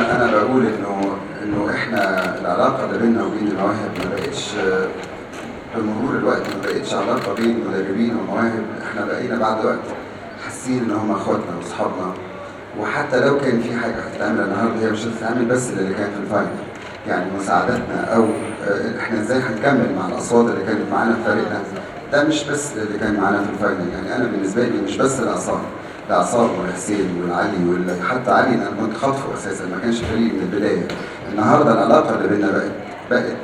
انا بقول انه احنا العلاقه اللي بيننا وبين المواهب ما بقتش بمرور الوقت، ما بقتش علاقه بين مدربين ومواهب. احنا بقينا بعد وقت حاسين ان هم اخواتنا واصحابنا، وحتى لو كان في حاجه هتتعمل النهارده هي مش هتتعمل بس للي كان في الفاينل، يعني مساعدتنا او احنا ازاي هنكمل مع الاصوات اللي كانت معانا في فريقنا، ده مش بس اللي كان معانا في الفاينل. يعني انا بالنسبه لي مش بس العصام، ده عصام والحسين والعلي حتى علي انا كنت خاطفه اساسا، ما كانش فريقي من البدايه. النهارده العلاقه اللي بيننا بقت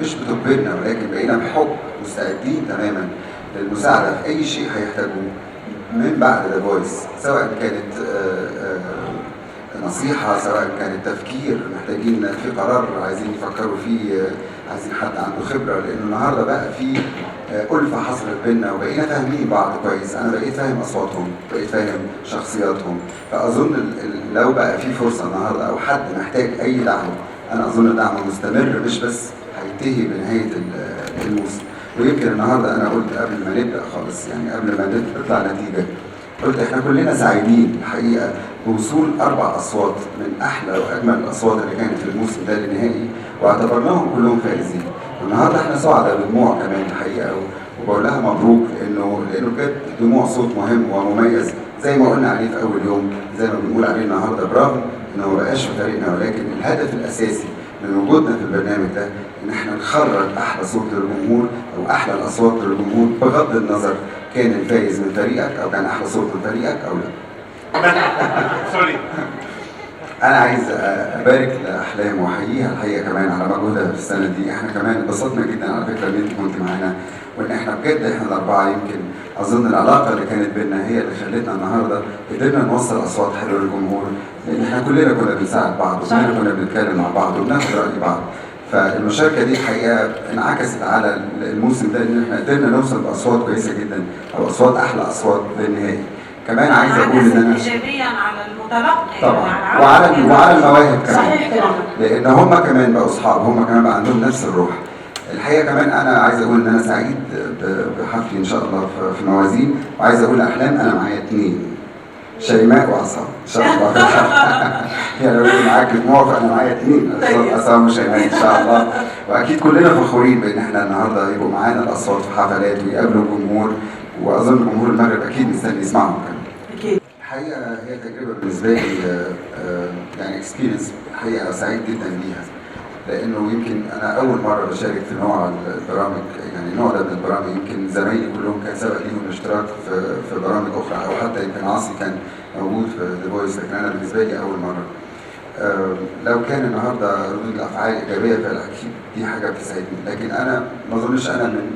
مش بتجبرنا، ولكن بقينا بحب مستعدين تماما للمساعده في اي شيء هيحتاجوه من بعد ذا فويس، سواء كانت نصيحة، سواء كان التفكير، محتاجين في قرار عايزين يفكروا فيه، عايزين حد عنده خبرة، لأنه النهاردة بقى في ألفة حصلت بينا وبقينا فاهمين بعض كويس. أنا بقيت فاهم أصواتهم، بقيت فاهم شخصياتهم، فأظن لو بقى في فرصة النهاردة أو حد محتاج أي دعم، أنا أظن دعمه مستمر مش بس هينتهي بنهاية الموسم. ويمكن النهاردة أنا قلت قبل ما نبدأ خالص، يعني قبل ما تطلع نتيجة، قلت احنا كلنا سعيدين الحقيقه بوصول 4 اصوات من احلى واجمل الاصوات اللي كانت في الموسم ده للنهائي، واعتبرناهم كلهم فائزين. والنهارده احنا سعداء بدموع كمان الحقيقه، وبقول لها مبروك لانه بجد دموع صوت مهم ومميز زي ما قلنا عليه في اول يوم، زي ما بنقول عليه النهارده، برغم انه ما بقاش في فريقنا، ولكن الهدف الاساسي من وجودنا في البرنامج ده ان احنا نخرج احلى صوت للجمهور او احلى الاصوات للجمهور، بغض النظر كان الفايز من فريقك او كان احلى صوت من فريقك او لا. سوري. انا عايز ابارك لاحلام واحييها الحقيقه كمان على مجهودها في السنه دي. احنا كمان اتبسطنا جدا على فكره ان انت كنت معانا، وان احنا بجد احنا الاربعه يمكن اظن العلاقه اللي كانت بيننا هي اللي خلتنا النهارده قدرنا نوصل اصوات حلوه للجمهور، لان احنا كلنا كنا بنساعد بعض، وكلنا كنا بنتكلم مع بعض وبناخد راي بعض. فالمشاركه دي الحقيقه انعكست على الموسم ده ان احنا قدرنا نوصل باصوات كويسه جدا، او اصوات احلى اصوات للنهائي. كمان عايز اقول ان انا ايجابيا على المتلقي طبعا وعلى المواهب كمان، صحيح كلامك، لان هم كمان بقوا اصحاب، هم كمان بقى عندهم نفس الروح. الحقيقه كمان انا عايز اقول ان انا سعيد بحفلي ان شاء الله في موازين، وعايز اقول احلام انا معايا 2 شيماء وعصام ان شاء الله. يعني لو معاك دموع فانا معايا 2 عصام وشيماء ان شاء الله. واكيد كلنا فخورين بان احنا النهارده يبقوا معانا الاصوات في حفلات ويقابلوا الجمهور، واظن جمهور المغرب اكيد مستني يسمعهم كمان. اكيد. الحقيقه هي تجربه بالنسبه لي يعني اكسبيرينس الحقيقه سعيد جدا بيها، لانه يمكن انا اول مره بشارك في نوع البرامج، يعني النوع ده من البرامج. يمكن زمايلي كلهم كان سبق ليهم الاشتراك في برامج اخرى، او حتى يمكن عاصي كان موجود في ذا فويس، لكن انا بالنسبه لي اول مره. لو كان النهارده ردود الافعال ايجابيه فاكيد دي حاجه بتسعدني، لكن انا ما اظنش انا من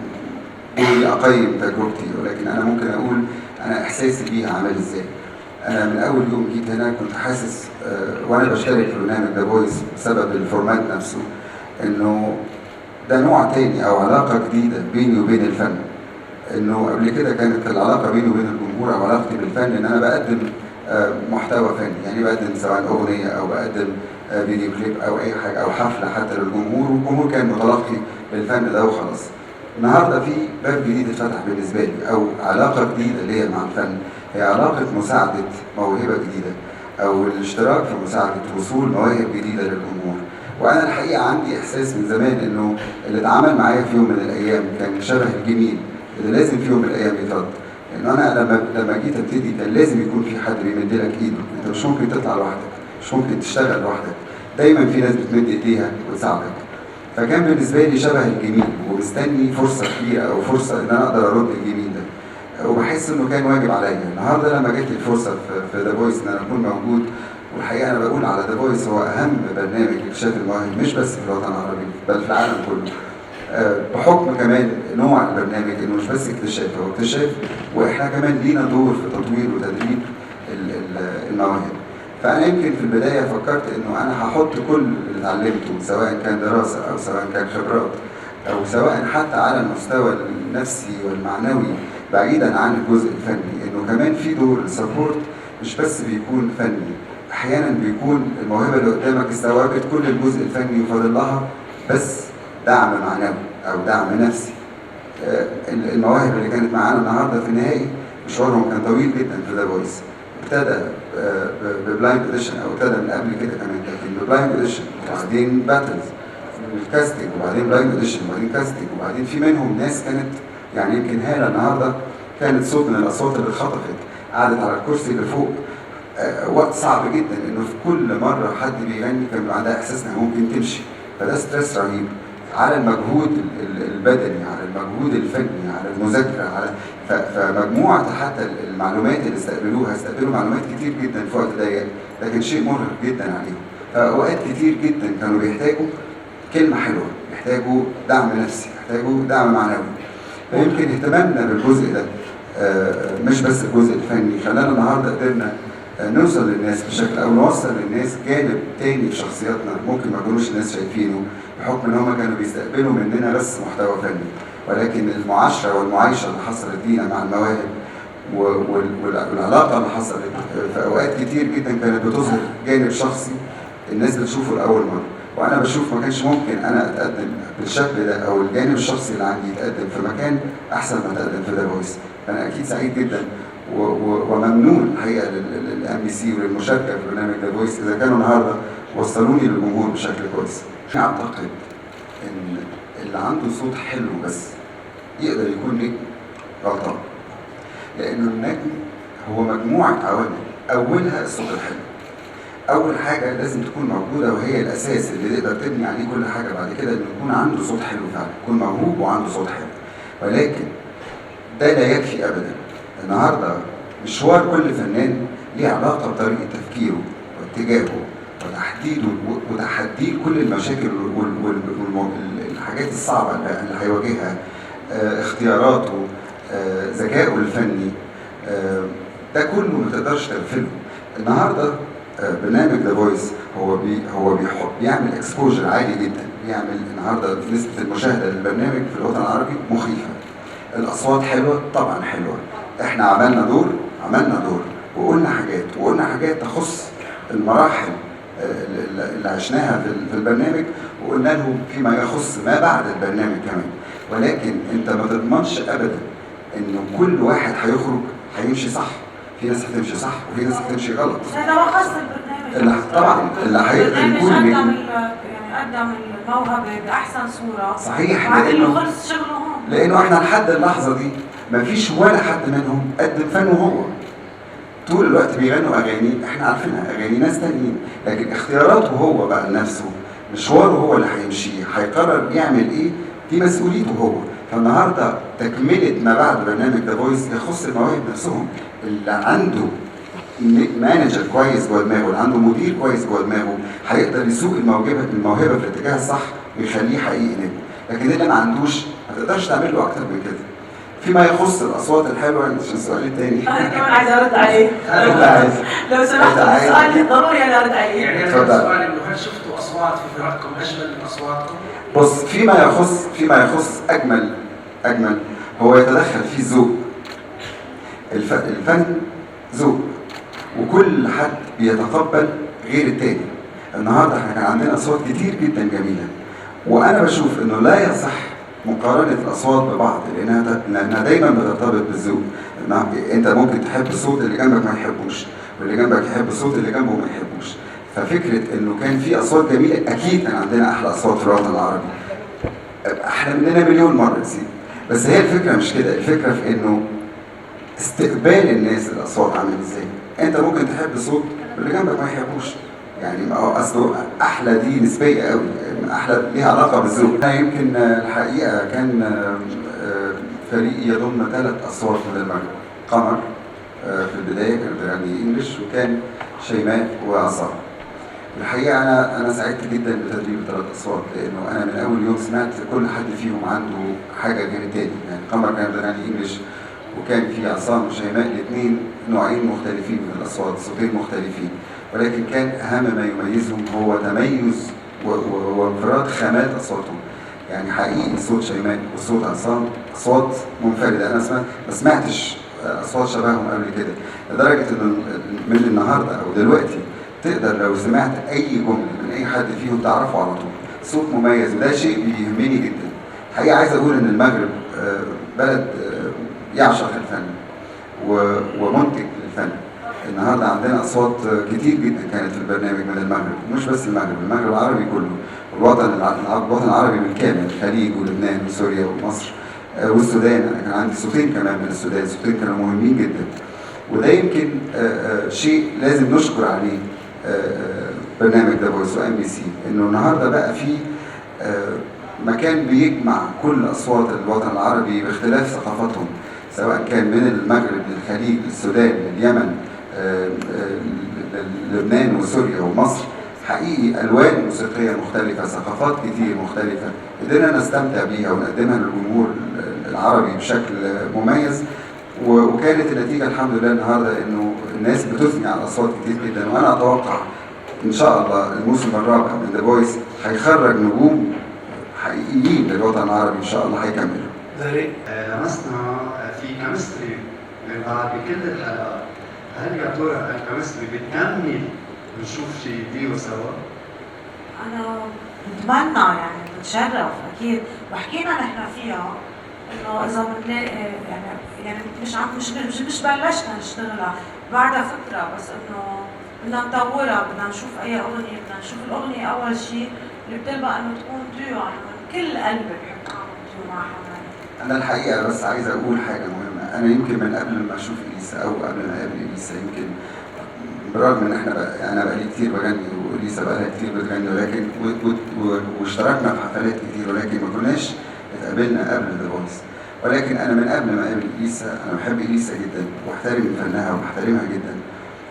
اني اقيم تجربتي، ولكن انا ممكن اقول انا احساسي بيها عامل ازاي. انا من اول يوم جيت هنا كنت حاسس وانا بشترك في برنامج ذا فويس بسبب الفورمات نفسه، انه ده نوع تاني او علاقه جديده بيني وبين الفن. انه قبل كده كانت العلاقه بيني وبين الجمهور او علاقتي بالفن ان انا بقدم محتوى فني، يعني بقدم سواء اغنيه او بقدم فيديو كليب او اي حاجه او حفله حتى للجمهور، والجمهور كان متلقي بالفن ده وخلاص. النهارده في باب جديد اتفتح بالنسبه لي، او علاقه جديده ليا مع الفن، هي علاقه مساعده موهبه جديده، او الاشتراك في مساعده وصول مواهب جديده للجمهور. وانا الحقيقه عندي احساس من زمان انه اللي اتعامل معايا في يوم من الايام كان شبه الجميل اللي لازم في يوم من الايام يترد. لان انا لما جيت ابتدي كان لازم يكون في حد بيمد لك ايده، انت مش ممكن تطلع لوحدك، مش ممكن تشتغل لوحدك، دايما في ناس بتمد ايديها وتساعدك. فكان بالنسبه لي شبه الجميل، ومستني فرصه كبيره او فرصه ان انا اقدر ارد الجميل ده، وبحس انه كان واجب عليا. النهارده لما جت لي الفرصه في ذا فويس ان انا اكون موجود، والحقيقه انا بقول على ذا فويس هو اهم برنامج اكتشاف المواهب مش بس في الوطن العربي بل في العالم كله، بحكم كمان نوع البرنامج انه مش بس اكتشاف، هو اكتشاف واحنا كمان لينا دور في تطوير وتدريب المواهب. فانا يمكن في البدايه فكرت انه انا هحط كل اللي اتعلمته، سواء كان دراسه او سواء كان خبرات او سواء حتى على المستوى النفسي والمعنوي بعيدا عن الجزء الفني، انه كمان في دور السبورت مش بس بيكون فني، احيانا بيكون الموهبه اللي قدامك استوعبت كل الجزء الفني وفاضل لها بس دعم معنوي او دعم نفسي. المواهب اللي كانت معانا النهارده في النهائي مشوارهم كان طويل جدا في ذا فويس، ابتدى ببلايند اوديشن او ابتدى من قبل كده كمان، لكن ببلايند اوديشن وبعدين باتلز الكاستنج وبعدين بلايند اوديشن وبعدين كاستنج، وبعدين في منهم ناس كانت يعني يمكن هاله النهارده كانت صوت من الاصوات اللي اتخطفت، قعدت على الكرسي اللي فوق. وقت صعب جدا انه في كل مره حد بيغني كان بيبقى عندها احساس انها ممكن تمشي، فده ستريس رهيب على المجهود البدني، على المجهود الفني، على المذاكره، على فمجموعه حتى المعلومات اللي استقبلوا معلومات كتير جدا في وقت ضيق، لكن شيء مرهق جدا عليهم. فاوقات كتير جدا كانوا بيحتاجوا كلمه حلوه، يحتاجوا دعم نفسي، يحتاجوا دعم معنوي. فيمكن اهتمامنا بالجزء ده مش بس الجزء الفني خلانا النهارده قدرنا نوصل للناس بشكل او نوصل للناس جانب تاني في شخصياتنا ممكن ما يكونوش الناس شايفينه، بحكم ان هم كانوا بيستقبلوا مننا بس محتوى فني، ولكن المعاشره والمعايشه اللي حصلت بينا مع المواهب والعلاقه اللي حصلت في اوقات كتير جدا كانت بتظهر جانب شخصي الناس بتشوفه لاول مره. وانا بشوف ما كانش ممكن انا اتقدم بالشكل ده او الجانب الشخصي اللي عندي يتقدم في مكان احسن ما اتقدم في ذا فويس. فانا اكيد سعيد جدا وممنون الحقيقه للام بي سي وللمشاركه في برنامج ذا فويس اذا كانوا النهارده وصلوني للجمهور بشكل كويس. اعتقد ان اللي عنده صوت حلو بس يقدر يكون نجم غلطان، لانه النجم هو مجموعه عوامل، اولها الصوت الحلو. اول حاجه لازم تكون موجوده وهي الاساس اللي تقدر تبني عليه كل حاجه بعد كده، انه يكون عنده صوت حلو فعلا، يكون موهوب وعنده صوت حلو. ولكن ده لا يكفي ابدا. النهارده مشوار كل فنان ليه علاقه بطريقه تفكيره واتجاهه وتحديده وتحديه كل المشاكل والحاجات الصعبه اللي هيواجهها، اختياراته، ذكائه الفني، ده كله ما تقدرش تغفله. النهارده برنامج ذا فويس هو بيعمل اكسبوجر عالي جدا، بيعمل النهارده نسبه المشاهده للبرنامج في الوطن العربي مخيفه. الاصوات حلوه طبعا حلوه، احنا عملنا دور وقلنا حاجات تخص المراحل اللي عشناها في البرنامج، وقلنا لهم فيما يخص ما بعد البرنامج كمان. ولكن انت ما تضمنش ابدا انه كل واحد هيخرج هيمشي صح. في ناس هتمشي صح وفي ناس هتمشي غلط. هذا هو خاص البرنامج. طبعا اللي هيقدر يكون قدم الموهبه باحسن صوره. صحيح، لانه خلص شغله هون. لانه احنا لحد اللحظه دي ما فيش ولا حد منهم قدم فنه هو. طول الوقت بيغنوا اغاني احنا عارفينها، اغاني ناس تانيين، لكن اختياراته هو بقى لنفسه، مشواره هو اللي هيمشيه، هيقرر يعمل ايه، دي مسؤوليته هو. فالنهارده تكمله ما بعد برنامج ذا فويس يخص المواهب نفسهم، اللي عنده مانجر كويس جوه دماغه، اللي عنده مدير كويس جوه دماغه، هيقدر يسوق الموهبه في الاتجاه الصح ويخليه حقيقي نجم. لكن اللي ما عندوش ما تقدرش تعمل له اكتر من كده. فيما يخص الاصوات الحلوه، عشان السؤال الثاني انا كمان عايز ارد عليه. لو سمحت السؤال ضروري انا ارد عليه. يعني السؤال انه هل شفتوا اصوات في فرقكم اجمل من اصواتكم؟ بص، فيما يخص اجمل هو يتدخل فيه الذوق. الفن ذوق، وكل حد بيتقبل غير التاني. النهارده احنا كان عندنا اصوات كتير جدا جميله، وانا بشوف انه لا يصح مقارنه الاصوات ببعض، لانها دايما بترتبط بالذوق. انت ممكن تحب الصوت اللي جنبك ما يحبوش، واللي جنبك يحب الصوت اللي جنبه ما يحبوش. ففكره انه كان في اصوات جميله، اكيد كان عندنا احلى اصوات في الوطن العربي، احلى مننا مليون مره نسيب. بس هي الفكره مش كده، الفكره في انه استقبال الناس الاصوات عامل ازاي. انت ممكن تحب الصوت اللي جنبك ما يحبوش، يعني ما هو اصله احلى دي نسبيه قوي، احلى ليها علاقه بالذوق. يمكن الحقيقه كان فريق يضم 3 اصوات من المغرب. قمر في البدايه كانت بتغني انجلش، وكان شيماء وعصام. الحقيقه انا سعدت جدا بتدريب ال3 اصوات، لانه انا من اول يوم سمعت كل حد فيهم عنده حاجه غير التاني. يعني قمر كانت بتغني انجلش، وكان في عصام وشيماء، الاثنين نوعين مختلفين من الاصوات، صوتين مختلفين، ولكن كان اهم ما يميزهم هو تميز وانفراد خامات اصواتهم. يعني حقيقي صوت شيماء وصوت عصام اصوات منفرده، انا ما سمعتش اصوات شبههم قبل كده، لدرجه انه من النهارده او دلوقتي تقدر لو سمعت اي جمله من اي حد فيهم تعرفه على طول. صوت مميز، وده شيء بيهمني جدا. الحقيقه عايز اقول ان المغرب بلد يعشق الفن ومنتج للفن، النهارده عندنا اصوات كتير جدا كانت في البرنامج من المغرب، ومش بس المغرب العربي كله، الوطن العربي بالكامل، الخليج ولبنان وسوريا ومصر والسودان. انا كان عندي صوتين كمان من السودان، صوتين كانوا مهمين جدا. وده يمكن شيء لازم نشكر عليه برنامج ذا فويس وام بي سي، انه النهارده بقى في مكان بيجمع كل اصوات الوطن العربي باختلاف ثقافاتهم، سواء كان من المغرب للخليج للسودان لليمن لبنان وسوريا ومصر. حقيقي الوان موسيقيه مختلفه، ثقافات كتير مختلفه، قدرنا نستمتع بيها ونقدمها للجمهور العربي بشكل مميز. وكانت النتيجه الحمد لله النهارده انه الناس بتثني على اصوات كتير جدا، وانا اتوقع ان شاء الله الموسم الرابع من ذا فويس هيخرج نجوم حقيقيين للوطن العربي ان شاء الله هيكملوا. لمسنا في كيمستري من بعد بكل الحلقات، هل يا ترى الكيمستري بتكمل ونشوف شيء ديو سوا؟ انا بتمنى يعني بتشرف اكيد، وحكينا نحن فيها انه اذا بنلاقي يعني مش بلشنا نشتغلها بعدها فتره، بس انه بدنا نطورها، بدنا نشوف اي اغنيه، بدنا نشوف الاغنيه اول شيء اللي بتلبق انه تكون ديو، يعني من كل قلبي بحب اعمل ديو مع حماية. انا الحقيقه بس عايز اقول حاجه مهمه، انا يمكن من قبل ما اشوف اليسا او قبل ما اقابل اليسا، يمكن برغم ان انا بقالي كتير بغني واليسا بقالها كتير بتغني، ولكن واشتركنا في حفلات كتير، ولكن ما كناش اتقابلنا قبل ذا فويس. ولكن انا من قبل ما اقابل اليسا انا بحب اليسا جدا واحترم فنها وبحترمها جدا،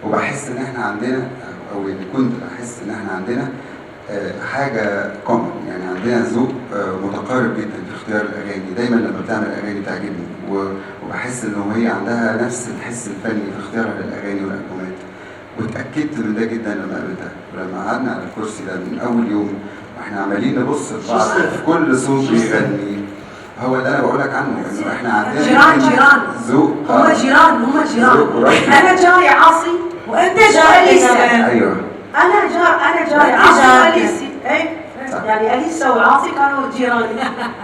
وبحس ان احنا عندنا، او يعني كنت بحس ان احنا عندنا حاجه كومن، يعني عندنا ذوق متقارب جدا في اختيار الاغاني. دايما لما بتعمل اغاني بتعجبني، وبحس انه هي عندها نفس الحس الفني في اختيارها للاغاني والالبومات، واتاكدت من ده جدا لما قابلتها. ولما قعدنا على الكرسي ده من اول يوم واحنا عمالين نبص لبعض في كل صوت بيغني، هو اللي انا بقول لك عنه، انه احنا عندنا جيران ذوق. هم جيران انا جاي عاصي وانت جاي اليسا. ايوه انا جاي عاصي واليسي، يعني اليسا وعاصي كانوا جيران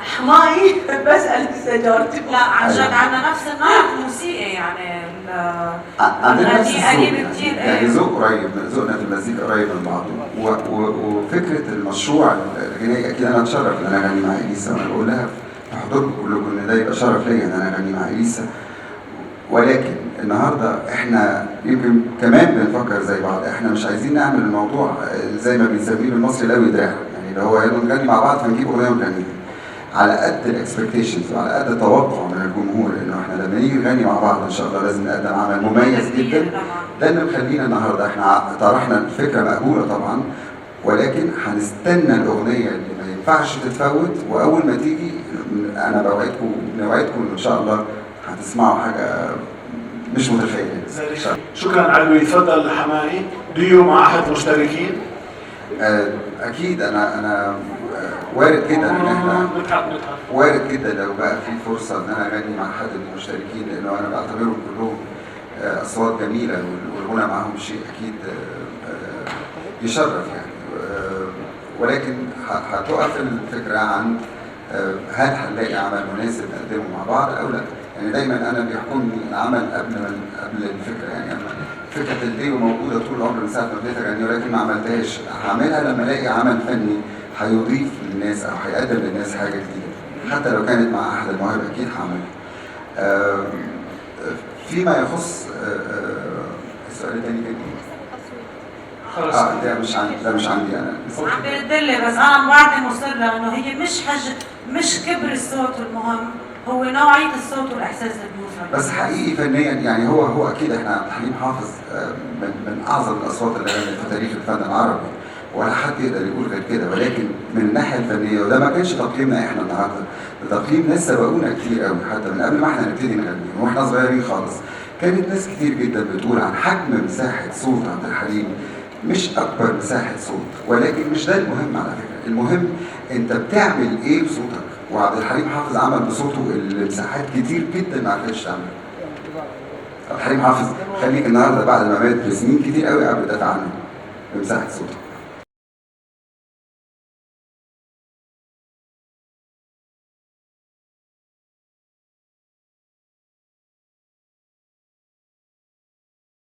حماي، بس اليسا جارتي. لا عن جد عندنا نفس النمط الموسيقي، يعني عندنا نفس قريب كتير، يعني ذوق قريب، ذوقنا في المزيكا قريب من بعضه. وفكره المشروع الغنائي اكيد انا اتشرف ان انا اغني مع اليسا، وانا بقول لها في حضوركم كلكم ان ده يبقى شرف ليا ان انا اغني مع اليسا. ولكن النهارده احنا يمكن كمان بنفكر زي بعض، احنا مش عايزين نعمل الموضوع زي ما بنسميه بالمصري لوي دراع، يعني اللي هو يلا نغني مع بعض فنجيب اغنيه ونغنيها على قد الاكسبكتيشنز وعلى قد التوقع من الجمهور، انه احنا لما نيجي نغني مع بعض ان شاء الله لازم نقدم عمل مميز جدا. ده اللي مخلينا النهارده احنا طرحنا الفكره مقبوله طبعا، ولكن هنستنى الاغنيه اللي ما ينفعش تتفوت، واول ما تيجي انا بوعدكم ان شاء الله هتسمعوا حاجه مش متخيله. شكرا علوي. تفضل حمائي، ديو مع احد المشتركين. اكيد انا وارد جدا ان احنا وارد جدا لو بقى في فرصه ان انا اغني مع حد من المشتركين، لانه انا بعتبرهم كلهم اصوات جميله، والغنى معاهم شيء اكيد يشرف يعني. ولكن هتقف الفكره عن هل هنلاقي عمل مناسب نقدمه مع بعض او لا. يعني دايما انا بيحكمني العمل قبل الفكره، يعني فكره الديو موجوده طول العمر من ساعه ما بديت اغني، ولكن ما عملتهاش. هعملها لما الاقي عمل فني هيضيف للناس او هيقدم للناس حاجه جديده، حتى لو كانت مع احد المواهب اكيد هعملها. فيما يخص السؤال الثاني كان خلاص ده مش عندي انا. عم بيردلي، بس انا بعدني مصره انه هي مش كبر الصوت المهم، هو نوعيه الصوت والاحساس اللي بيوصل. بس حقيقي فنيا يعني هو اكيد احنا عبد الحليم حافظ من اعظم الاصوات اللي غنت في تاريخ الفن العربي، ولا حد يقدر يقول غير كده. ولكن من الناحيه الفنيه، وده ما كانش تقييمنا احنا النهارده، ده تقييم ناس سبقونا كتير قوي، حتى من قبل ما احنا نبتدي نغني واحنا صغيرين خالص. كانت ناس كتير جدا بتقول عن حجم مساحه صوت عبد الحليم، مش اكبر مساحه صوت، ولكن مش ده المهم على فكره. المهم انت بتعمل ايه بصوتك، وعبد الحليم حافظ عمل بصوته المساحات كتير جدا ما عرفتش تعمل. عبد الحليم حافظ خليك النهارده بعد ما مات بسنين كتير قوي قبل دافع عنه بمساحه صوته.